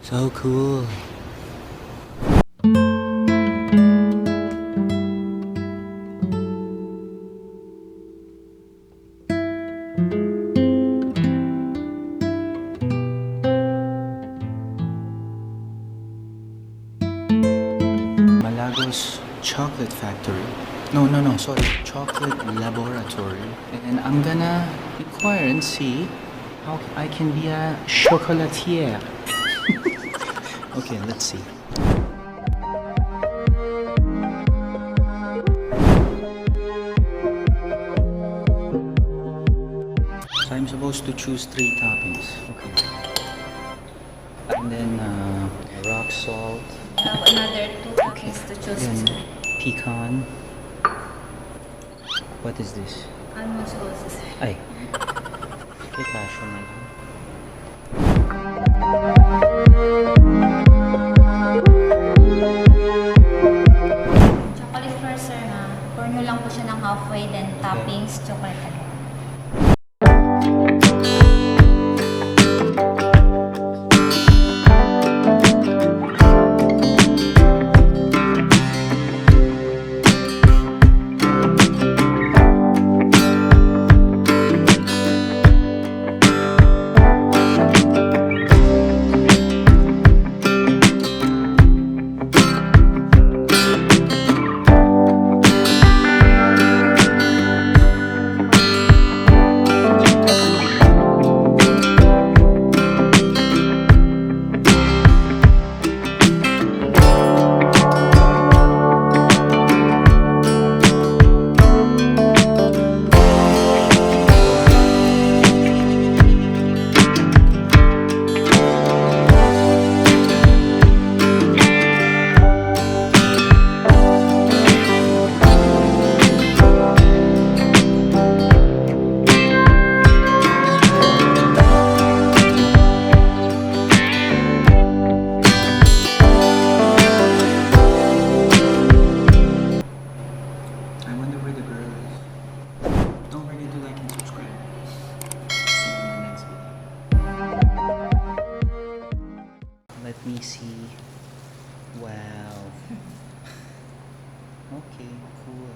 So cool. Malagos Chocolate Factory. No, sorry. Chocolate Laboratory. And I'm gonna inquire and see how I can be a chocolatier. Okay, let's see. So I'm supposed to choose 3 toppings. Okay. And then rock salt. Another 2 cookies to choose. Then pecan. What is this? Almost also, sir. Ay. Okay, cashew na lang. Chocolate first, sir, ha? Pour nyo lang po siya ng halfway, then toppings, chocolate again. I wonder where the girl is. Don't forget to like and subscribe. See you in the next video. Let me see. Wow. Okay, cool.